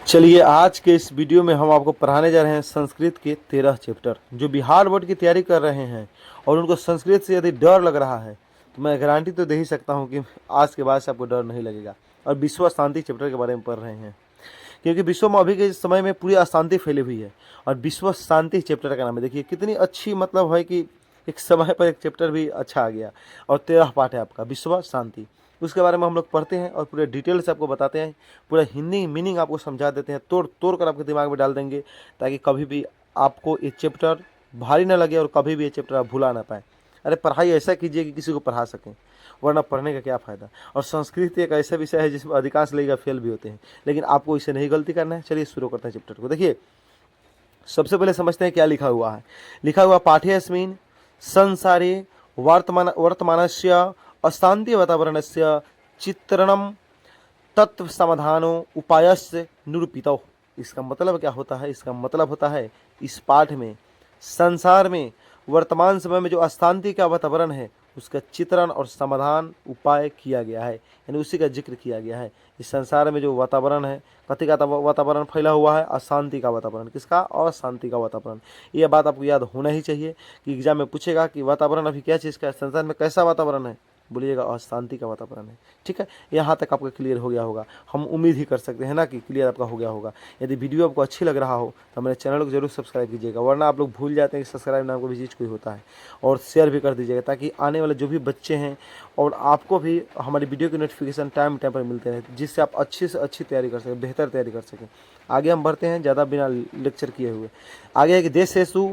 चलिए आज के इस वीडियो में हम आपको पढ़ाने जा रहे हैं संस्कृत के 13 चैप्टर। जो बिहार बोर्ड की तैयारी कर रहे हैं और उनको संस्कृत से यदि डर लग रहा है तो मैं गारंटी तो दे ही सकता हूं कि आज के बाद से आपको डर नहीं लगेगा। और विश्व शांति चैप्टर के बारे में पढ़ रहे हैं क्योंकि विश्व में अभी के समय में पूरी अशांति फैली हुई है और विश्व शांति चैप्टर का नाम है। देखिए कितनी अच्छी मतलब है कि एक समय पर एक चैप्टर भी अच्छा आ गया और 13 पार्ट है आपका विश्व शांति। उसके बारे में हम लोग पढ़ते हैं और पूरे डिटेल से आपको बताते हैं, पूरा हिंदी मीनिंग आपको समझा देते हैं, तोड़ तोड़ कर आपके दिमाग में डाल देंगे ताकि कभी भी आपको ये चैप्टर भारी ना लगे और कभी भी ये चैप्टर आप भुला ना पाए। अरे पढ़ाई ऐसा कीजिए कि किसी को पढ़ा सकें, वरना पढ़ने का क्या फ़ायदा। और संस्कृत एक ऐसा विषय है जिसमें अधिकांश लोग फेल भी होते हैं, लेकिन आपको इसे नहीं गलती करना है। चलिए शुरू करते हैं चैप्टर को। देखिए सबसे पहले समझते हैं क्या लिखा हुआ है। लिखा हुआ पाठ्यस्मिन् संसारे वर्तमानस्य अशांति वातावरणस्य चित्रणम तत्व समाधानो उपायस्य निरूपितो। इसका मतलब क्या होता है? इसका मतलब होता है इस पाठ में संसार में वर्तमान समय में जो अशांति का वातावरण है उसका चित्रण और समाधान उपाय किया गया है, यानी उसी का जिक्र किया गया है। इस संसार में जो वातावरण है, कति का वातावरण फैला हुआ है? अशांति का वातावरण। किसका? अशांति का वातावरण। यह बात आपको याद होना ही चाहिए कि एग्जाम में पूछेगा कि वातावरण अभी क्या चीज़ का है, संसार में कैसा वातावरण है, बोलिएगा अशांति का वातावरण है। ठीक है, यहाँ तक आपका क्लियर हो गया होगा। हम उम्मीद ही कर सकते हैं ना कि क्लियर आपका हो गया होगा। यदि वीडियो आपको अच्छी लग रहा हो तो मेरे चैनल को जरूर सब्सक्राइब कीजिएगा, वरना आप लोग भूल जाते हैं कि सब्सक्राइब नाम का भी चीज़ कोई होता है। और शेयर भी कर दीजिएगा ताकि आने वाले जो भी बच्चे हैं और आपको भी हमारी वीडियो की नोटिफिकेशन टाइम टाइम पर मिलते रहे, जिससे आप अच्छी से अच्छी तैयारी कर सकें, बेहतर तैयारी कर सकें। आगे हम बढ़ते हैं ज़्यादा बिना लेक्चर किए हुए। आगे है कि देशेषु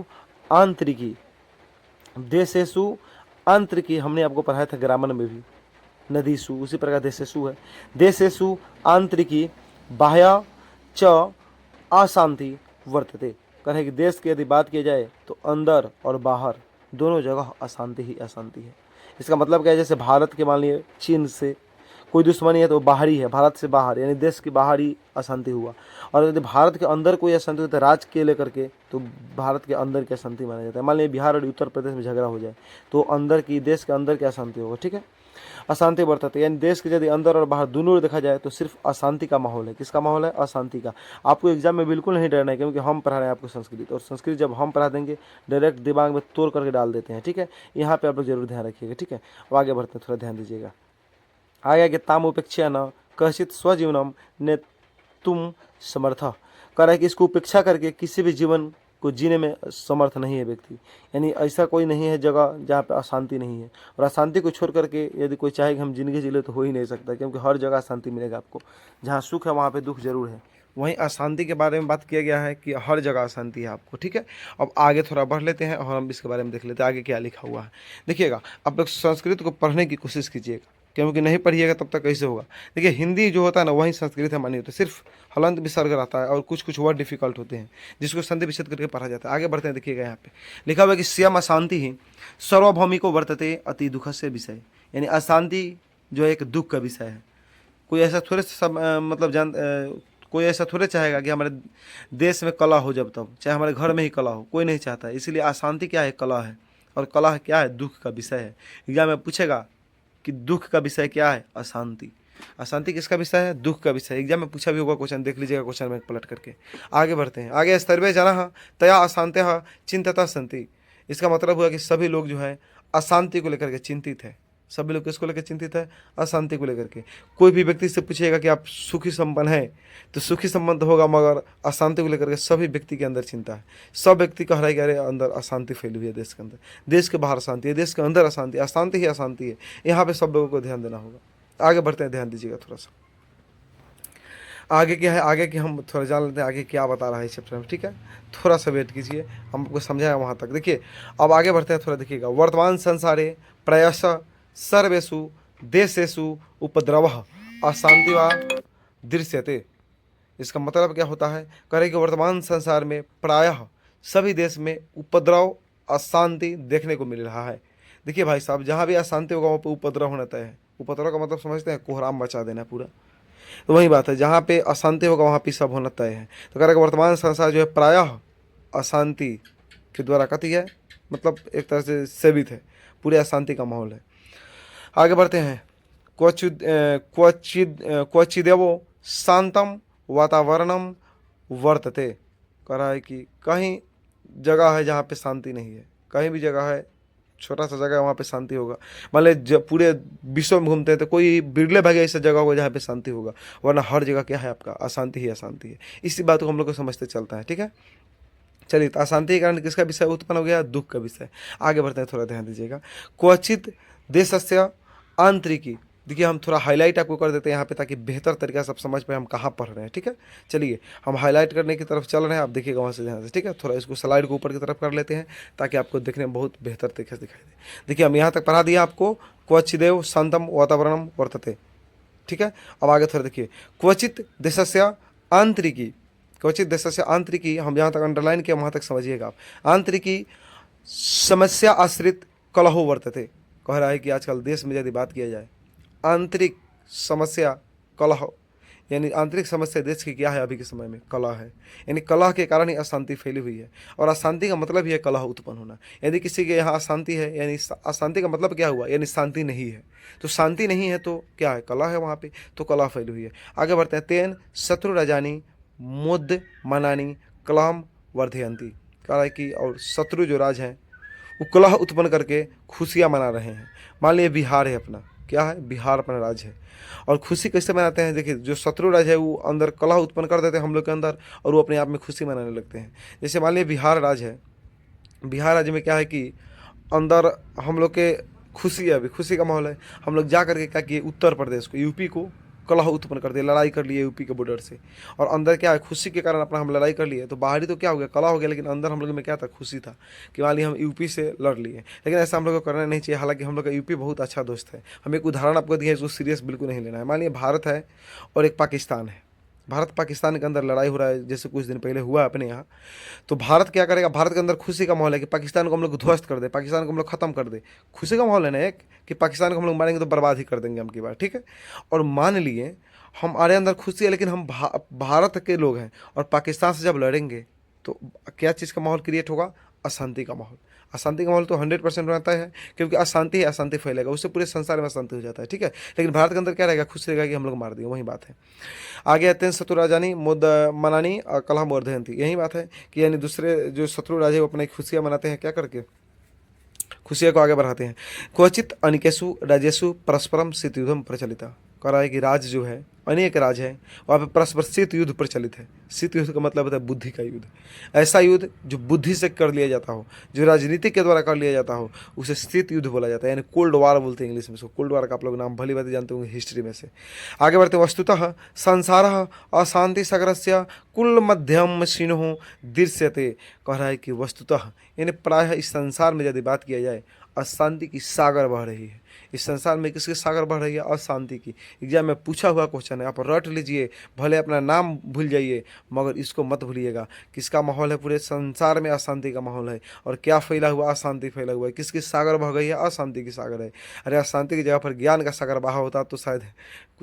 आंतरिकी। देशेषु आंतरिकी हमने आपको पढ़ाया था ग्रामर में भी। नदीसु उसी प्रकार देशेषु है। देशेषु आंतरिकी बाह्य च अशांति वर्तते। कह रहे कि देश की यदि बात की जाए तो अंदर और बाहर दोनों जगह अशांति ही अशांति है। इसका मतलब क्या है? जैसे भारत के मान लिए चीन से कोई दुश्मनी है तो बाहरी है, भारत से बाहर यानी देश की बाहरी अशांति हुआ। और यदि भारत के अंदर कोई अशांति होता है राज्य के लेकर के, तो भारत के अंदर की अशांति माना जाता है। मान लीजिए बिहार और उत्तर प्रदेश में झगड़ा हो जाए तो अंदर की, देश के अंदर की अशांति होगा। ठीक है, अशांति बरतते यानी देश के यदि अंदर और बाहर दोनों देखा जाए तो सिर्फ अशांति का माहौल है। किसका माहौल है? अशांति का। आपको एग्जाम में बिल्कुल नहीं डरना है क्योंकि हम पढ़ा रहे हैं आपको संस्कृत, और संस्कृत जब हम पढ़ा देंगे डायरेक्ट दिमाग में तोड़ करके डाल देते हैं। ठीक है, यहाँ पे आप लोग जरूर ध्यान रखिएगा। ठीक है, अब आगे बढ़ते हैं, थोड़ा ध्यान दीजिएगा। आगे कि ताम उपेक्षा न कश्चित स्वजीवनम ने तुम समर्थ। कह रहा है कि इसको उपेक्षा करके किसी भी जीवन को जीने में समर्थ नहीं है व्यक्ति। यानी ऐसा कोई नहीं है जगह जहाँ पे अशांति नहीं है। और अशांति को छोड़ करके यदि कोई चाहे कि हम जिंदगी जी ले तो हो ही नहीं सकता, क्योंकि हर जगह शांति मिलेगा आपको। जहाँ सुख है वहाँ पे दुख जरूर है। वहीं अशांति के बारे में बात किया गया है कि हर जगह अशांति है आपको। ठीक है, अब आगे थोड़ा बढ़ लेते हैं और हम इसके बारे में देख लेते हैं आगे क्या लिखा हुआ है। देखिएगा, आप लोग संस्कृत को पढ़ने की कोशिश कीजिएगा, क्योंकि नहीं पढ़िएगा तब तक कैसे होगा। देखिए हिंदी जो होता है ना वही संस्कृत है मानी होता है, सिर्फ हलंत विसर्ग रहता है और कुछ कुछ वर्ड डिफिकल्ट होते हैं जिसको संधि विच्छेद करके पढ़ा जाता है। आगे बढ़ते हैं, देखिएगा यहाँ पे लिखा हुआ है कि स्वयं अशांति ही सर्वभौमिको वर्तते अति दुख से विषय। यानी अशांति जो है एक दुख का विषय है। कोई ऐसा थोड़े सब कोई ऐसा थोड़े चाहेगा कि हमारे देश में कला हो जब तब, चाहे हमारे घर में ही कला हो, कोई नहीं चाहता है। इसीलिए अशांति क्या है? कला है। और कला क्या है? दुख का विषय है। एग्जाम में पूछेगा कि दुख का विषय क्या है? अशांति। अशांति किसका विषय है? दुख का विषय। एग्जाम में पूछा भी होगा क्वेश्चन, देख लीजिएगा क्वेश्चन में पलट करके। आगे बढ़ते हैं। आगे सर्वे जना तया अशांत्य चिंतता संति। इसका मतलब हुआ कि सभी लोग जो है अशांति को लेकर के चिंतित है। सभी लोग किसको लेकर चिंतित है? अशांति को लेकर के। कोई भी व्यक्ति से पूछेगा कि आप सुखी संपन्न है तो सुखी संबंध होगा, मगर अशांति को लेकर के सभी व्यक्ति के अंदर चिंता है। सब व्यक्ति कह रहा है कि अरे अंदर अशांति फैली हुई है देश के अंदर, देश के बाहर अशांति है, देश के अंदर अशांति, अशांति ही अशांति है। यहाँ पे सब लोगों को ध्यान देना होगा। आगे बढ़ते हैं, ध्यान दीजिएगा थोड़ा सा। आगे क्या है? आगे की हम थोड़ा जान लेते हैं आगे क्या बता रहा है इस चैप्टर में। ठीक है, थोड़ा सा वेट कीजिए, हमको समझाया वहाँ तक। देखिए अब आगे बढ़ते हैं, थोड़ा देखिएगा। वर्तमान संसारे प्रायश सर्वेषु देशेषु उपद्रव अशांति व दृश्यते। इसका मतलब क्या होता है? कह रहे कि वर्तमान संसार में प्रायः सभी देश में उपद्रव अशांति देखने को मिल रहा है। देखिए भाई साहब, जहाँ भी अशांति होगा वहाँ पे उपद्रव होना तय है। उपद्रव का मतलब समझते हैं? कोहराम मचा देना पूरा। तो वही बात है, जहाँ पे अशांति होगा वहाँ पे सब होना तय है। तो कह रहे कि वर्तमान संसार जो है प्रायः अशांति के द्वारा कथी है, मतलब एक तरह से सेवित है, पूरे अशांति का माहौल है। आगे बढ़ते हैं। क्वचिदेवो शांतम वातावरणम वर्तते, कह रहा है कि कहीं जगह है जहाँ पे शांति नहीं है, कहीं भी जगह है, छोटा सा जगह है वहाँ पे शांति होगा। मान लीजिए जब पूरे विश्व में घूमते हैं तो कोई बिरले भागे ऐसा जगह होगा जहाँ पे शांति होगा, वरना हर जगह क्या है आपका अशांति ही अशांति है। इसी बात को हम लोग को समझते चलता है, ठीक है। चलिए, तो अशांति के कारण किसका विषय उत्पन्न हो गया? दुख का विषय। आगे बढ़ते हैं, थोड़ा ध्यान दीजिएगा। क्वचित देशस्य आंतरिकी, देखिए हम थोड़ा हाईलाइट आपको कर देते हैं यहाँ पे ताकि बेहतर तरीका से आप समझ पाए हम कहाँ पढ़ रहे हैं, ठीक है। चलिए हम हाईलाइट करने की तरफ चल रहे हैं, आप देखिएगा वहाँ से ध्यान से, ठीक है। थोड़ा इसको स्लाइड को ऊपर की तरफ कर लेते हैं ताकि आपको देखने में बहुत बेहतर तरीके से दिखाई दे। देखिए हम यहाँ तक पढ़ा दिया आपको, क्वचिदेव शांतम वातावरणम वर्तते, ठीक है। अब आगे थोड़ा देखिए, क्वचित देशस्य आंतरिकी, क्वचित देशस्य आंतरिकी, हम जहाँ तक अंडरलाइन किया वहाँ तक समझिएगा आप। आंतरिकी समस्या आश्रित कलहो वर्तते, कह रहा है कि आजकल देश में यदि बात किया जाए आंतरिक समस्या कलह, यानी आंतरिक समस्या देश की क्या है अभी के समय में? कलह है, यानी कलह के कारण ही अशांति फैली हुई है। और अशांति का मतलब ही है कलह उत्पन्न होना। यदि किसी के यहाँ अशांति है, यानी अशांति का मतलब क्या हुआ? यानी शांति नहीं है। तो शांति नहीं है तो क्या है? कलह है वहाँ पे, तो कलह फैली हुई है। आगे बढ़ते हैं, तेन शत्रु रजानी मुद्द मनानी कलहम वर्धयंती, कह रहा है कि और शत्रु जो राज हैं वो कलह उत्पन्न करके खुशियाँ मना रहे हैं। मान लीजिए बिहार है अपना, क्या है? बिहार अपना राज्य है, और खुशी कैसे मनाते हैं? देखिए जो शत्रु राज्य है वो अंदर कलह उत्पन्न कर देते हैं हम लोग के अंदर, और वो अपने आप में खुशी मनाने लगते हैं। जैसे मान लीजिए बिहार राज्य है, बिहार राज्य में क्या है कि अंदर हम लोग के खुशी है, अभी खुशी का माहौल है। हम लोग जा करके क्या किए, उत्तर प्रदेश को, यूपी को कलह उत्पन्न कर दिया, लड़ाई कर लिए यूपी के बॉर्डर से, और अंदर क्या है, खुशी के कारण अपना हम लड़ाई कर लिए। तो बाहरी तो क्या हो गया, कलह हो गया, लेकिन अंदर हम लोग में क्या था, खुशी था कि मान ली हम यूपी से लड़ लिए। लेकिन ऐसा हम लोग को करना नहीं चाहिए। हालांकि हम लोग का यूपी बहुत अच्छा दोस्त है। हम एक उदाहरण आपको दिया है, इसको सीरियस बिल्कुल नहीं लेना है। मान लीजिए भारत है और एक पाकिस्तान है, भारत पाकिस्तान के अंदर लड़ाई हो रहा है, जैसे कुछ दिन पहले हुआ अपने यहाँ। तो भारत क्या करेगा, भारत के अंदर खुशी का माहौल है कि पाकिस्तान को हम लोग ध्वस्त कर दे, पाकिस्तान को हम लोग खत्म कर दे। खुशी का माहौल है ना एक, कि पाकिस्तान को हम लोग मारेंगे तो बर्बाद ही कर देंगे हम की बार, ठीक है। और मान लिए हमारे अंदर खुशी है, लेकिन हम भारत के लोग हैं, और पाकिस्तान से जब लड़ेंगे तो क्या चीज़ का माहौल क्रिएट होगा? अशांति का माहौल। अशांति का माहौल तो 100% रहता है, क्योंकि अशांति है, अशांति फैलेगा, उससे पूरे संसार में अशांति हो जाता है, ठीक है। लेकिन भारत के अंदर क्या रहेगा? खुश रहेगा कि हम लोग मार दिए, वही बात है। आगे आते हैं, शत्रु राजानी मुद मनानी कलह वर्धयंती, यही बात है कि यानी दूसरे जो शत्रु राजा वो अपनी खुशियाँ मनाते हैं, क्या करके? खुशियाँ को आगे बढ़ाते हैं। क्वचित अनिकेशु राजेशु परस्परम शीतयुद्धम प्रचलिता, कह रहा है कि राज्य जो है, अनेक राज्य है, वहाँ पे परस्पर शीत युद्ध प्रचलित है। शीत युद्ध का मतलब होता है बुद्धि का युद्ध। ऐसा युद्ध जो बुद्धि से कर लिया जाता हो, जो राजनीति के द्वारा कर लिया जाता हो, उसे शीत युद्ध बोला जाता है, यानी कोल्ड वार बोलते हैं इंग्लिश में। उसको कोल्ड वार का आप लोग नाम भली बात जानते होंगे हिस्ट्री में से। आगे बढ़ते, वस्तुतः संसार अशांति सगरस्य कुल मध्यम सिन्हो दृश्यते, कह रहा है कि वस्तुतः यानी प्रायः इस संसार में यदि बात किया जाए, अशांति की सागर बह रही है। इस संसार में किसकी सागर बढ़ रही है? अशांति की। एग्जाम में पूछा हुआ क्वेश्चन है, आप रट लीजिए, भले अपना नाम भूल जाइए, मगर इसको मत भूलिएगा। किसका माहौल है? पूरे संसार में अशांति का माहौल है। और क्या फैला हुआ? अशांति फैला हुआ है। किसकी सागर बह गई है? अशांति की सागर है। अरे अशांति की जगह पर ज्ञान का सागर बहा होता तो शायद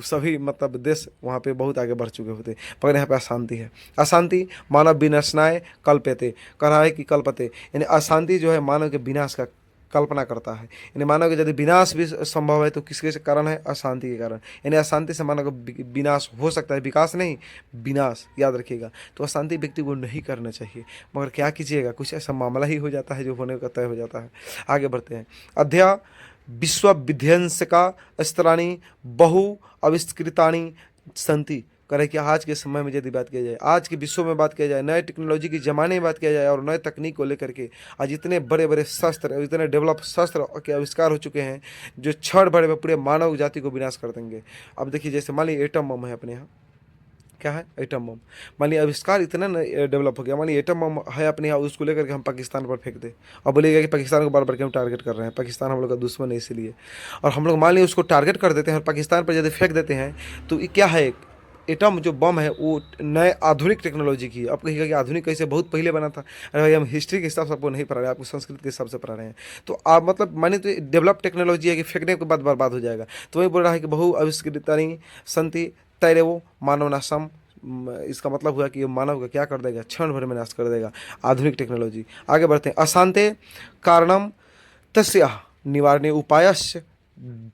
सभी मतलब देश वहाँ पे बहुत आगे बढ़ चुके होते, मगर यहाँ पे अशांति है। अशांति मानव विनाशनाय कल्पते, कह रहा है कि कल्पते, यानी अशांति जो है मानव के विनाश का कल्पना करता है। यानी मानव के यदि विनाश भी संभव है तो किसके कारण है? अशांति के कारण। यानी अशांति से मानव का विनाश हो सकता है, विकास नहीं, विनाश, याद रखिएगा। तो अशांति व्यक्ति को नहीं करना चाहिए, मगर क्या कीजिएगा, कुछ ऐसा मामला ही हो जाता है जो होने का तय हो जाता है। आगे बढ़ते हैं, अध्या विश्व विध्वंस का स्तराणी बहु आविष्कृतानी संति, करे कि आज के समय में यदि बात किया जाए, आज के विश्व में बात किया जाए, नए टेक्नोलॉजी के ज़माने में बात किया जाए और नए तकनीक को लेकर के आज इतने बड़े बड़े शस्त्र, इतने डेवलप शस्त्र के आविष्कार हो चुके हैं जो क्षण भर में पूरे मानव जाति को विनाश कर देंगे। अब देखिए, जैसे मान लीजिए एटम बम है अपने यहाँ, क्या है? Atom bomb. मान लीजिए आविष्कार इतना डेवलप हो गया, मान लीजिए एटम बम है अपने यहाँ, उसको लेकर के हम पाकिस्तान पर फेंक दें और बोलेगा कि पाकिस्तान को बार बार क्यों टारगेट कर रहे हैं, पाकिस्तान हम लोग का दुश्मन है इसीलिए। और हम लोग मान लीजिए उसको टारगेट कर देते हैं और पाकिस्तान पर यदि फेंक देते हैं तो ये क्या है? एटम जो बम है वो नए आधुनिक टेक्नोलॉजी की है। आप कहिएगा कि आधुनिक कैसे, बहुत पहले बना था। अरे भाई, हम हिस्ट्री के हिसाब से आपको नहीं पढ़ा रहे हैं, आपको संस्कृत के हिसाब से पढ़ा रहे हैं। तो आप मतलब माने तो डेवलप टेक्नोलॉजी है कि फेंकने के बाद बर्बाद हो जाएगा। तो वही बोल रहा है कि बहु आविष्कृतानि संति तैरेवो मानवनाशम, इसका मतलब हुआ कि ये मानव का क्या कर देगा? क्षण भर में नाश कर देगा आधुनिक टेक्नोलॉजी। आगे बढ़ते हैं, अशांते कारणम तस्य निवारणे उपायस्य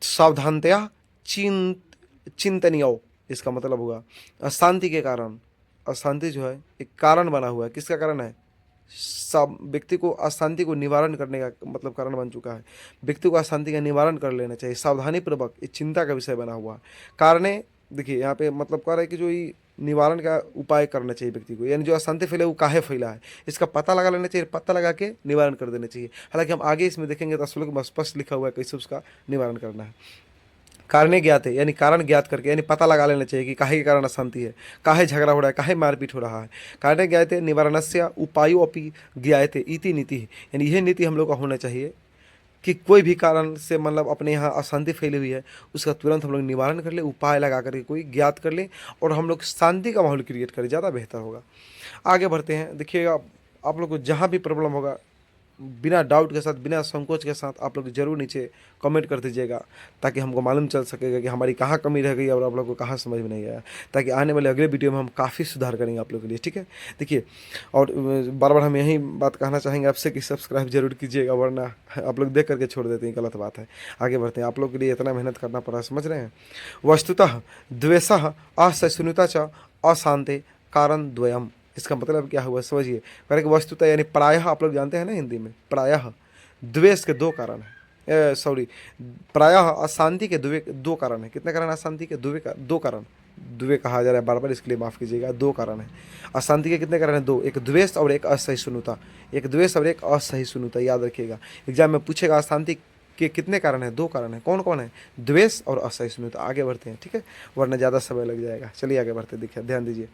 सावधानतया चिंतनीय, इसका मतलब हुआ अशांति के कारण अशांति जो है एक कारण बना हुआ है। किसका कारण है? सब व्यक्ति को अशांति को निवारण करने का मतलब कारण बन चुका है। व्यक्ति को अशांति का निवारण कर लेना चाहिए सावधानी पूर्वक, ये चिंता का विषय बना हुआ है। कारण देखिए यहाँ पे मतलब कह रहा है कि जो ये निवारण का उपाय करना चाहिए व्यक्ति को, यानी जो अशांति फैले वो काहे फैला है इसका पता लगा लेना चाहिए, पता लगा के निवारण कर देना चाहिए। हालांकि हम आगे इसमें देखेंगे तो श्लोक में स्पष्ट लिखा हुआ है कैसे उसका निवारण करना है। कारण ज्ञात है, यानी कारण ज्ञात करके यानी पता लगा लेना चाहिए कि काहे के कारण अशांति है, काहे झगड़ा हो रहा है, काहे मारपीट हो रहा है। कारण ज्ञाते निवारणस्य उपायो अपि ज्ञाते इति नीति है, यानी यह नीति हम लोग का होना चाहिए कि कोई भी कारण से मतलब अपने यहाँ अशांति फैली हुई है उसका तुरंत हम लोग निवारण कर ले, उपाय लगा करके कोई ज्ञात कर ले और हम लोग शांति का माहौल क्रिएट करें, ज़्यादा बेहतर होगा। आगे बढ़ते हैं। देखिएगा आप लोग को जहाँ भी प्रॉब्लम होगा बिना डाउट के साथ, बिना संकोच के साथ आप लोग जरूर नीचे कमेंट कर दीजिएगा, ताकि हमको मालूम चल सकेगा कि हमारी कहाँ कमी रह गई और आप लोग को कहाँ समझ में नहीं आया, ताकि आने वाले अगले वीडियो में हम काफ़ी सुधार करेंगे आप लोग के लिए। ठीक है, देखिए और बार बार हम यही बात कहना चाहेंगे आपसे कि सब्सक्राइब जरूर कीजिएगा, वरना आप लोग देख करके छोड़ देते हैं, गलत बात है। आगे बढ़ते हैं। आप लोग के लिए इतना मेहनत करना पड़ा, समझ रहे हैं। वस्तुतः द्वेषः असहिष्णुता च अशांति कारण द्वयम्, इसका मतलब क्या हुआ समझिए। कह कि वस्तुतः यानी प्रायः, आप लोग जानते हैं ना हिंदी में, प्रायः द्वेष के दो कारण है, सॉरी प्रायः अशांति के दो कारण है। कितने कारण? अशांति के दो कारण, द्वे कहा जा रहा है बार बार, इसके लिए माफ़ कीजिएगा। दो कारण है अशांति के। कितने कारण है? दो, एक द्वेष और एक असहिष्णुता। एक द्वेष और एक असहिष्णुता, याद रखिएगा, एग्जाम में पूछेगा अशांति के कितने कारण है? दो कारण है। कौन कौन है? द्वेष और असहिष्णुता। आगे बढ़ते हैं, ठीक है, वरना ज़्यादा समय लग जाएगा। चलिए आगे बढ़ते, देखिए ध्यान दीजिए।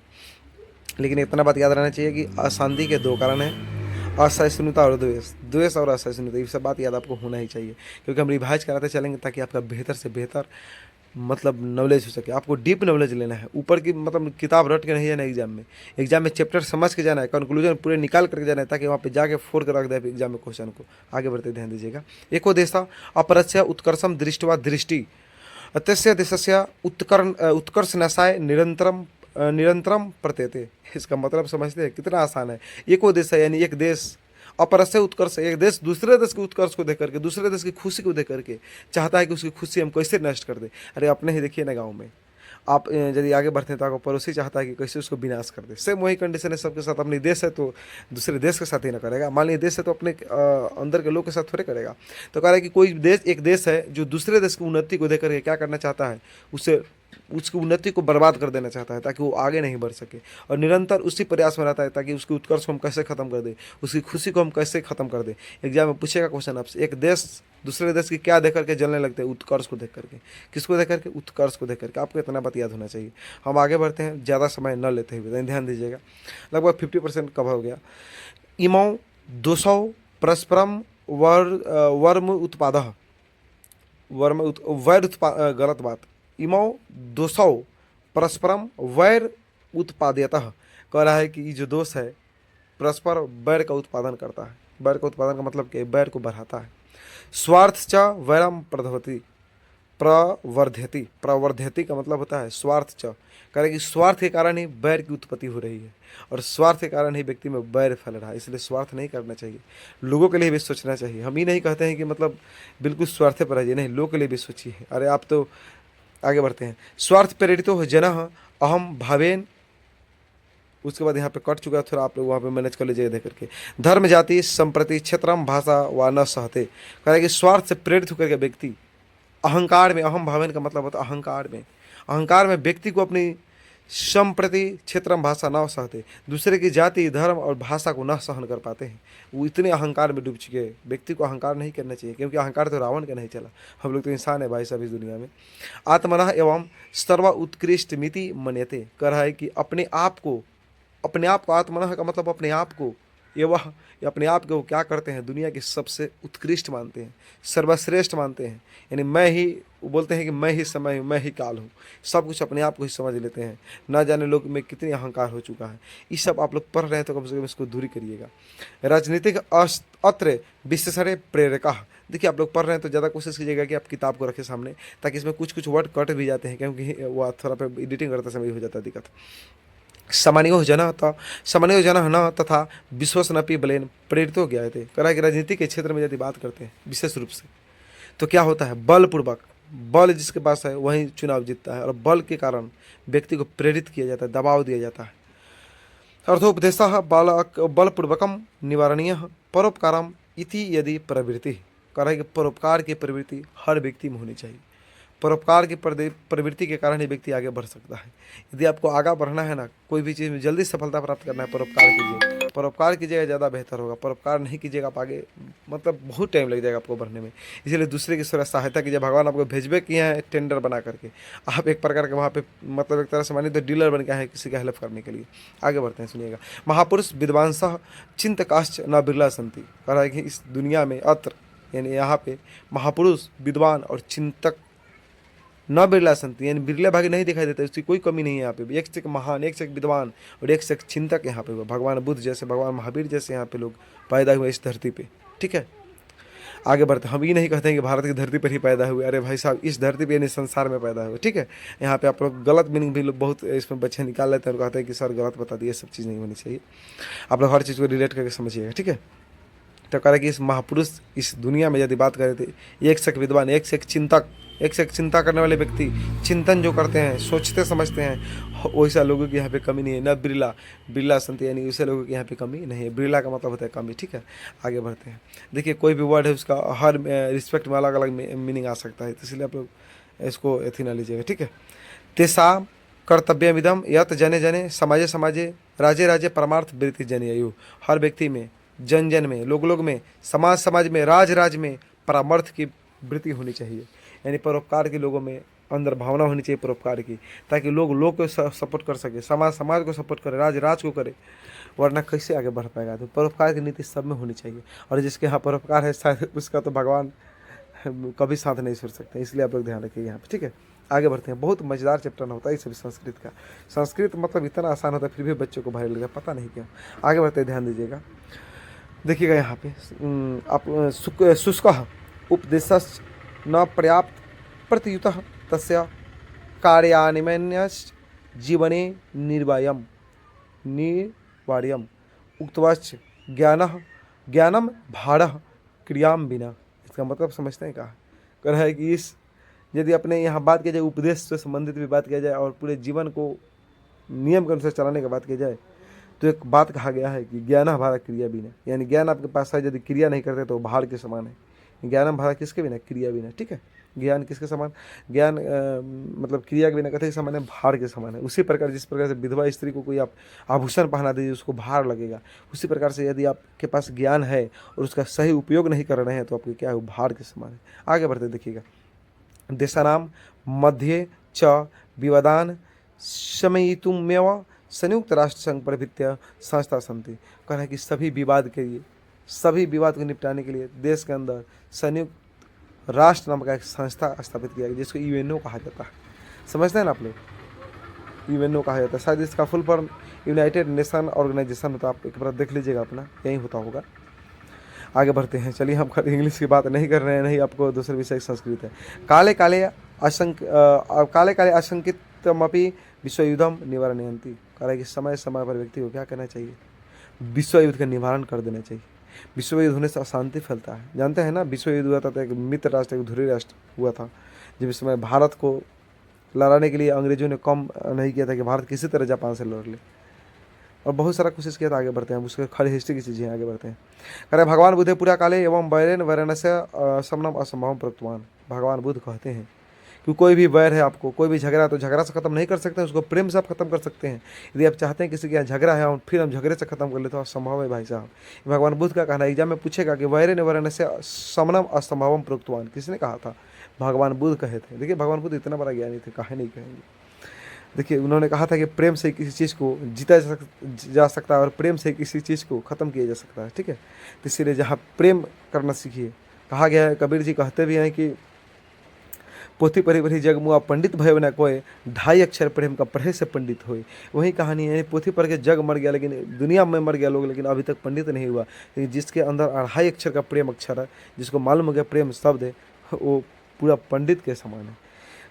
लेकिन इतना बात याद रहना चाहिए कि अशांति के दो कारण हैं, असहिष्णुता और द्वेष। द्वेष और असहिष्णुता, ये सब बात याद आपको होना ही चाहिए, क्योंकि हम रिवाइज कराते चलेंगे ताकि आपका बेहतर से बेहतर मतलब नॉलेज हो सके। आपको डीप नॉलेज लेना है, ऊपर की मतलब किताब रट के नहीं जाना एग्जाम में। एग्जाम में चैप्टर समझ के जाना है, कंक्लूजन पूरे निकाल करके जाना है, ताकि वहाँ पे जाके फोड़ कर रख दे एग्जाम में क्वेश्चन को। आगे बढ़ते ध्यान दीजिएगा। एको देशा अपरस्य उत्कर्षम दृष्टवा दृष्टि तस्य देशस्य उत्कर्ष नशाय निरंतरम प्रत्येते। इसका मतलब समझते हैं कितना आसान है। एको देश है, यानी एक देश, अपरस्य उत्कर्ष, एक देश दूसरे देश के उत्कर्ष को देख करके, दूसरे देश की खुशी को देख करके चाहता है कि उसकी खुशी हम कैसे नष्ट कर दे। अरे अपने ही देखिए ना गाँव में, आप यदि आगे बढ़ते हैं तो आपको पड़ोसी चाहता है कि कैसे उसको विनाश कर दे। सेम वही कंडीशन है सबके साथ। अपने देश है तो दूसरे देश के साथ ही ना करेगा। मान लीजिए देश है तो अपने अंदर के लोग के साथ थोड़े करेगा। तो कह रहा है कि कोई देश, एक देश है जो दूसरे देश की उन्नति को देख करके क्या करना चाहता है, उससे उसकी उन्नति को बर्बाद कर देना चाहता है, ताकि वो आगे नहीं बढ़ सके, और निरंतर उसी प्रयास में रहता है ताकि उसकी उत्कर्ष को हम कैसे खत्म कर दे, उसकी खुशी को हम कैसे खत्म कर दे। एग्जाम में पूछेगा क्वेश्चन आपसे, एक देश दूसरे देश की क्या देख करके जलने लगते हैं? उत्कर्ष को देख करके। किसको देख करके? उत्कर्ष को देख करके। आपको इतना बात याद होना चाहिए। हम आगे बढ़ते हैं, ज़्यादा समय न लेते हुए ध्यान दीजिएगा। लगभग 50% कवर हो गया। इमौ 200 परस्परम वर्म उत्पाद वैर उत्पाद, गलत बात। इमौ 200 परस्परम वैर उत्पाद्यतः, कह रहा है कि ये जो दोष है परस्पर वैर का उत्पादन करता है। वैर का उत्पादन का मतलब कि वैर को बढ़ाता है। स्वार्थ च वैरम प्रवर्ध्यति, प्रवर्ध्यति का मतलब होता है स्वार्थ च, कह रहे कि स्वार्थ के कारण ही वैर की उत्पत्ति हो रही है, और स्वार्थ के कारण ही व्यक्ति में वैर फैल रहा है। इसलिए स्वार्थ नहीं करना चाहिए, लोगों के लिए भी सोचना चाहिए। हम ही नहीं कहते हैं कि मतलब बिल्कुल स्वार्थ पर रहिए, नहीं, लोगों के लिए भी सोचिए। अरे आप तो आगे बढ़ते हैं। स्वार्थ प्रेरितो जन अहम भावेन, उसके बाद यहाँ पे कट चुका है थोड़ा, आप लोग वहाँ पे मैनेज कर लीजिएगा देख करके। धर्म जाति संप्रति क्षेत्रम भाषा व न सहते, कह रहे कि स्वार्थ से प्रेरित होकर के व्यक्ति अहंकार में, अहम भावेन का मतलब होता है अहंकार में, अहंकार में व्यक्ति को अपनी संप्रति क्षेत्रम भाषा न सहते, दूसरे की जाति धर्म और भाषा को न सहन कर पाते हैं। वो इतने अहंकार में डूब चुके हैं। व्यक्ति को अहंकार नहीं करना चाहिए, क्योंकि अहंकार तो रावण का नहीं चला, हम लोग तो इंसान है भाई साहब इस दुनिया में। आत्मनः एवं सर्व उत्कृष्ट मिति मन्यते, कह रहा है कि अपने आप को आत्मनः का मतलब अपने आप को, ये वह अपने आप को क्या करते हैं? दुनिया के सबसे उत्कृष्ट मानते हैं, सर्वश्रेष्ठ मानते हैं। यानी मैं ही, वो बोलते हैं कि मैं ही समय हूँ, मैं ही काल हूँ, सब कुछ अपने आप को ही समझ लेते हैं। ना जाने लोग में कितनी अहंकार हो चुका है। ये सब आप लोग पढ़ रहे हैं तो कम से कम इसको दूरी करिएगा। राजनीतिक अत्र विशेषण प्रेरक, देखिए आप लोग पढ़ रहे हैं तो ज़्यादा कोशिश कीजिएगा कि आप किताब को रखें सामने, ताकि इसमें कुछ कुछ वर्ड कट भी जाते हैं, क्योंकि वो थोड़ा पे एडिटिंग करते समय हो जाता है दिक्कत। सामान्यो जन न तथा विश्वसनपि बलेन प्रेरितो ज्ञायते, कह रहा है कि राजनीति के क्षेत्र में यदि बात करते हैं विशेष रूप से, तो क्या होता है? बलपूर्वक, बल जिसके पास है वही चुनाव जीतता है, और बल के कारण व्यक्ति को प्रेरित किया जाता है, दबाव दिया जाता है। अर्थोपदेशः बलपूर्वकम निवारणीय परोपकारम इति यदि प्रवृत्ति। कह रहा है कि परोपकार की प्रवृत्ति हर व्यक्ति में होनी चाहिए। परोपकार की प्रवृत्ति के कारण ही व्यक्ति आगे बढ़ सकता है। यदि आपको आगे बढ़ना है ना, कोई भी चीज़ में जल्दी सफलता प्राप्त करना है, परोपकार कीजिए। परोपकार कीजिएगा ज़्यादा बेहतर होगा। परोपकार नहीं कीजिएगा आप आगे मतलब बहुत टाइम लग जाएगा आपको बढ़ने में। इसलिए दूसरे की सहायता कीजिए। भगवान आपको भेजबे किए हैं टेंडर बना करके, आप एक प्रकार के वहाँ पे मतलब एक तरह से मानिए तो डीलर बन के आए हैं किसी का हेल्प करने के लिए। आगे बढ़ते हैं, सुनिएगा। महापुरुष विद्वांसः चिंतकाश्च न बिरला संति। कह रहा है कि इस दुनिया में अत्र यानी यहाँ पे महापुरुष विद्वान और चिंतक न बिरला संति यानी बिरले भागी नहीं दिखाई देता। उसकी कोई कमी नहीं है यहाँ पे। एक से एक महान, एक से एक विद्वान और एक से एक चिंतक यहाँ पे हुआ। भगवान बुद्ध जैसे, भगवान महावीर जैसे यहाँ पे लोग पैदा हुए इस धरती पे। ठीक है, आगे बढ़ते। हम ये नहीं कहते हैं कि भारत की धरती पर ही पैदा हुए। अरे भाई साहब, इस धरती पे यानी संसार में पैदा हुए। ठीक है, यहाँ पे आप लोग गलत मीनिंग भी लोग बहुत इसमें बच्चे निकाल लेते हैं और कहते हैं कि सर गलत बता दिए। सब चीज़ नहीं होनी चाहिए। आप लोग हर चीज़ को रिलेट करके समझिएगा। ठीक है, तो कह रहा है कि इस महापुरुष इस दुनिया में यदि बात करें तो एक से एक विद्वान, एक से एक चिंतक, एक से एक चिंता करने वाले व्यक्ति, चिंतन जो करते हैं, सोचते समझते हैं, वैसा लोगों की यहाँ पे कमी नहीं है। न बिरला संति यानी वैसे लोगों की यहाँ पे कमी नहीं है। बिरला का मतलब होता है कमी। ठीक है, आगे बढ़ते हैं। देखिए, कोई भी वर्ड है उसका हर रिस्पेक्ट में अलग अलग मीनिंग आ सकता है, तो इसलिए आप लोग इसको एथी ना लीजिएगा। ठीक है, तेषा कर्तव्यमिदम यत जने जने समाजे समाजे राजे राजे परमार्थ वृत्ति जनयु। हर व्यक्ति में, जन जन में, लोग लोग में, समाज समाज में, राज राज में परामर्थ की वृत्ति होनी चाहिए। यानी परोपकार के लोगों में अंदर भावना होनी चाहिए परोपकार की, ताकि लोग लोग को सपोर्ट कर सके, समाज समाज को सपोर्ट करे, राज राज को करे, वरना कैसे आगे बढ़ पाएगा। तो परोपकार की नीति सब में होनी चाहिए। और जिसके यहाँ परोपकार है शायद उसका तो भगवान कभी साथ नहीं छोड़ सकते। इसलिए आप लोग ध्यान रखिए यहाँ पे। ठीक है, आगे बढ़ते हैं। बहुत मज़ेदार चैप्टर होता है सभी संस्कृत का। संस्कृत मतलब इतना आसान होता है फिर भी बच्चों को भारी लगता है, पता नहीं क्यों। आगे बढ़ते हैं, ध्यान दीजिएगा। देखिएगा यहाँ पे आप शुष्क उपदेश न पर्याप्त प्रतियुत तस्य कार्यान्वयनश्च जीवने निर्वार्यम उक्तवाच ज्ञानम भाड़ क्रियाम बिना। इसका मतलब समझते हैं कहा कर है कि इस यदि अपने यहाँ बात किया जाए उपदेश से संबंधित भी बात किया जाए और पूरे जीवन को नियम के अनुसार चलाने की बात की जाए तो एक बात कहा गया है कि ज्ञान भाड़ा क्रिया बिना। यानी ज्ञान आपके पास है, यदि क्रिया नहीं करते तो भाड़ के समान है। ज्ञानम भाड़ा किसके बिना? क्रिया बिना। ठीक है, ज्ञान किसके समान? ज्ञान मतलब क्रिया के बिना कहते हैं समान है, भाड़ के समान है। उसी प्रकार जिस प्रकार से विधवा स्त्री को कोई आप आभूषण पहना दीजिए उसको भाड़ लगेगा, उसी प्रकार से यदि आपके पास ज्ञान है और उसका सही उपयोग नहीं कर रहे हैं तो आपके क्या है, भाड़ के समान है। आगे बढ़ते देखिएगा। देशानाम मध्ये च विवादान शमयितुमेव संयुक्त राष्ट्र संघ प्रभृत्य संस्था संति। कह रहा है कि सभी विवाद के लिए, सभी विवाद को निपटाने के लिए देश के अंदर संयुक्त राष्ट्र नाम का एक संस्था स्थापित किया गया जिसको यूएनओ कहा जाता है। समझते हैं ना आप लोग? यूएनओ कहा जाता है, शायद इसका full form United Nation Organization होता है। आप एक बार देख लीजिएगा अपना, यही होता होगा। आगे बढ़ते हैं, चलिए हम इंग्लिश की बात नहीं कर रहे हैं, नहीं आपको दूसरे विषय संस्कृत है। काले काले आशंकितमपि विश्वयुद्धम निवारणयन्ति। कह रहा है कि समय समय पर व्यक्ति को क्या करना चाहिए? विश्व युद्ध का निवारण कर देना चाहिए। विश्व युद्ध होने से अशांति फैलता है। जानते हैं ना, विश्व युद्ध हुआ था तो एक मित्र राष्ट्र, एक ध्रुवीय राष्ट्र हुआ था, जिस समय भारत को लड़ाने के लिए अंग्रेजों ने कम नहीं किया था कि भारत किसी तरह जापान से लड़ ले, और बहुत सारा कोशिश किया था। आगे बढ़ते हैं, उसके खाली हिस्ट्री की चीज़ें आगे बढ़ते हैं। कह रहे भगवान बुद्धे पूरा काले एवं वैरेन वैरण से समनम असंभव प्रत्युमान। भगवान बुद्ध कहते हैं कि कोई भी वैर है आपको, कोई भी झगड़ा है तो झगड़ा से खत्म नहीं कर सकते हैं, उसको प्रेम से आप खत्म कर सकते हैं। यदि आप चाहते हैं किसी के यहाँ झगड़ा है और फिर हम झगड़े से खत्म कर ले तो असंभव है भाई साहब। भगवान बुद्ध का कहना है। एग्जाम में पूछेगा कि वैरेन वैरण से समनम असंभवम प्रोक्तवान किसने कहा था? भगवान बुद्ध कहे थे। देखिए भगवान बुद्ध इतना बड़ा ज्ञानी थे, काहे नहीं कहेंगे। देखिए उन्होंने कहा था कि प्रेम से किसी चीज़ को जीता जा सकता है और प्रेम से किसी चीज़ को ख़त्म किया जा सकता है। ठीक है, तो इसीलिए जहाँ प्रेम करना सीखिए। कहा गया है, कबीर जी कहते भी हैं कि पोथी पढ़ी पढ़ी जग मुआ पंडित भय न कोय, 2.5 अक्षर प्रेम का पढ़े से पंडित होए। वही कहानी है, पोथी पढ़ के जग मर गया, लेकिन दुनिया में मर गया लोग, लेकिन अभी तक पंडित नहीं हुआ। लेकिन जिसके अंदर 2.5 अक्षर का प्रेम अक्षर है, जिसको मालूम हो गया प्रेम शब्द है, वो पूरा पंडित के समान है।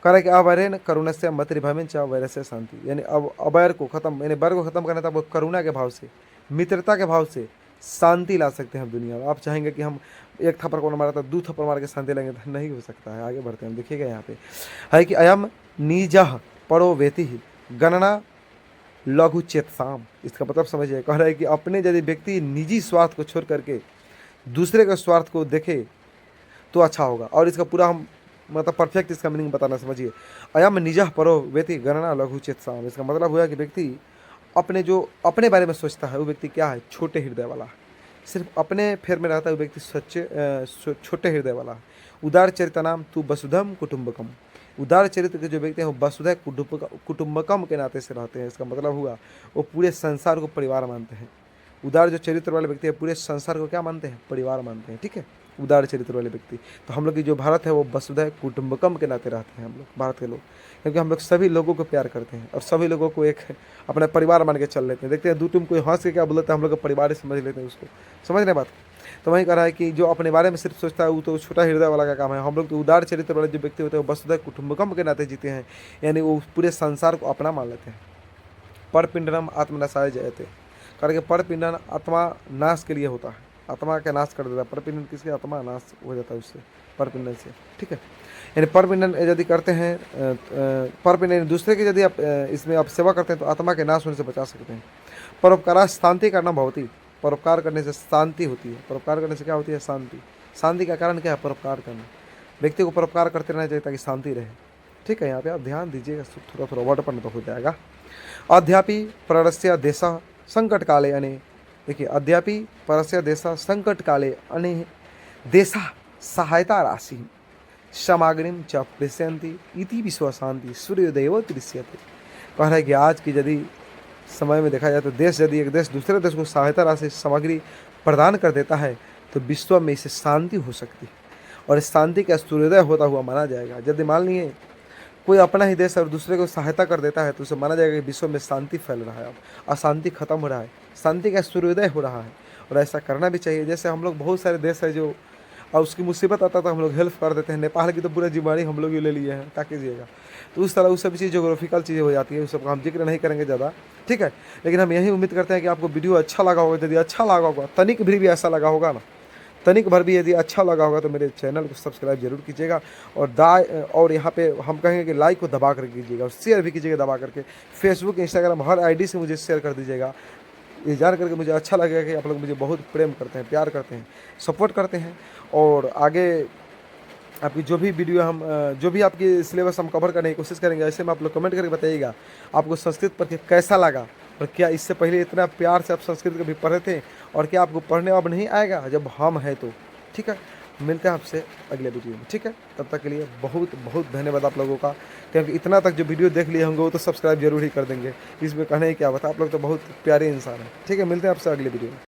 कह रहा है कि अवैरेन करुणा से मतरिभावेन च वैर से शांति। यानी अब अवैर को खत्म, यानी वैर को खत्म करना था, वो करुणा के भाव से, मित्रता के भाव से शांति ला सकते हैं दुनिया में। आप चाहेंगे कि हम एक थप्पड़ को मारा था 2 थप्पड़ मार के शांति लेंगे, तो नहीं हो सकता है। आगे बढ़ते हैं, देखिएगा यहाँ पे है कि अयम निजह परो वेति गणना लघु चेतसाम, इसका मतलब समझिए, कह रहा है कि अपने यदि व्यक्ति निजी स्वार्थ को छोड़ करके दूसरे के स्वार्थ को देखे तो अच्छा होगा। और इसका पूरा हम मतलब परफेक्ट इसका मीनिंग बताना, समझिए। अयम निजः परो व्यक्ति गणना लघु चेतसाम, इसका मतलब हुआ कि व्यक्ति अपने जो अपने बारे में सोचता है वो व्यक्ति क्या है, छोटे हृदय वाला है। सिर्फ अपने फेर में रहता है वो व्यक्ति सच्चे छोटे हृदय वाला है। उदार चरित्र नाम तू वसुधम कुटुम्बकम, उदार चरित्र के जो व्यक्ति हैं वो वसुधैव कुटुम्बकम के नाते से रहते हैं। इसका मतलब हुआ वो पूरे संसार को परिवार मानते हैं। उदार जो चरित्र वाले व्यक्ति है पूरे संसार को क्या मानते हैं, परिवार मानते हैं, ठीक है, उदार चरित्र वाले व्यक्ति। तो हम लोग की जो भारत है वो वसुधैव कुटुम्बकम के नाते रहते हैं हम लोग, भारत के लोग, क्योंकि हम लोग सभी लोगों को प्यार करते हैं और सभी लोगों को एक अपना परिवार मान के चल लेते हैं। देखते हैं दूर तुम कोई हंस के क्या बोलता है, हम लोग का परिवार ही समझ लेते हैं उसको, समझ रहे बात। तो वही कह रहा है कि जो अपने बारे में सिर्फ सोचता है वो तो छोटा हृदय वाला का काम है। हम लोग तो उदार चरित्र वाले जो व्यक्ति होते हैं वो वसुधैव कुटुम्बकम के नाते जीते हैं, यानी वो पूरे संसार को अपना मान लेते हैं। परपिंडनम आत्मनाशाय जयते, करके परपिंडन आत्मा नाश के लिए होता है, आत्मा का नाश कर देता है। परपिंडन किसके, आत्मा नाश हो जाता है उससे, परपिंडन से, ठीक है। यानी परपिंडन यदि करते हैं, परपिंडन दूसरे की यदि आप इसमें आप सेवा करते हैं तो आत्मा के नाश होने से बचा सकते हैं। परोपकार शांति करना भवती, परोपकार करने से शांति होती है। परोपकार करने से क्या होती है, शांति। शांति का कारण क्या है, परोपकार करना। व्यक्ति को परोपकार करते रहना चाहिए ताकि शांति रहे, ठीक है। यहाँ पे आप ध्यान दीजिएगा, थोड़ा थोड़ा वर्ड पढ़ना तो हो जाएगा। अध्यापी परस्य देश संकट काले अने, देखिए अध्यापी परस्य देश संकट काले अने देशा सहायता राशि सामग्रीम च प्रेषयन्ति इति विश्वशांति सूर्योदय दृश्यते। कह रहा है कि आज की यदि समय में देखा जाए तो देश यदि एक देश दूसरे देश को सहायता राशि सामग्री प्रदान कर देता है तो विश्व में इसे शांति हो सकती है और इस शांति का सूर्योदय होता हुआ माना जाएगा। यदि मान लिए कोई अपना ही देश और दूसरे को सहायता कर देता है तो उसे माना जाएगा कि विश्व में शांति फैल रहा है, अब अशांति खत्म हो रहा है, शांति का सूर्योदय हो रहा है। और ऐसा करना भी चाहिए। जैसे हम लोग बहुत सारे देश है जो और उसकी मुसीबत आता तो हम लोग हेल्प कर देते हैं। नेपाल की तो पूरा जिम्मेदारी हम लोग ही ले लिए हैं, क्या कीजिएगा। तो उस तरह उस सब चीज़ जोग्राफिकल चीज़ें हो जाती है, उस सबका हम जिक्र नहीं करेंगे ज़्यादा, ठीक है। लेकिन हम यही उम्मीद करते हैं कि आपको वीडियो अच्छा लगा होगा। यदि अच्छा लगा होगा, तनिक भी ऐसा लगा होगा ना, तनिक भर भी यदि अच्छा लगा होगा तो मेरे चैनल को सब्सक्राइब जरूर कीजिएगा। और यहाँ पे हम कहेंगे कि लाइक को दबा कर कीजिएगा और शेयर भी कीजिएगा दबा करके। फेसबुक इंस्टाग्राम हर आईडी से मुझे शेयर कर दीजिएगा। ये जान करके मुझे अच्छा लगेगा कि आप लोग मुझे बहुत प्रेम करते हैं, प्यार करते हैं, सपोर्ट करते हैं। और आगे आपकी जो भी वीडियो हम जो भी आपकी सिलेबस हम कवर करने की कोशिश करेंगे, ऐसे में आप लोग कमेंट करके बताइएगा आपको संस्कृत पढ़ के कैसा लगा और क्या इससे पहले इतना प्यार से आप संस्कृत कभी पढ़े थे और क्या आपको पढ़ने अब नहीं आएगा जब हम हैं तो, ठीक है। मिलते हैं आपसे अगले वीडियो में, ठीक है। तब तक के लिए बहुत बहुत धन्यवाद आप लोगों का, क्योंकि इतना तक जो वीडियो देख लिए होंगे वो तो सब्सक्राइब जरूर ही कर देंगे। इसमें कहने की क्या बात है, आप लोग तो बहुत प्यारे इंसान हैं, ठीक है। मिलते हैं आपसे अगले वीडियो में।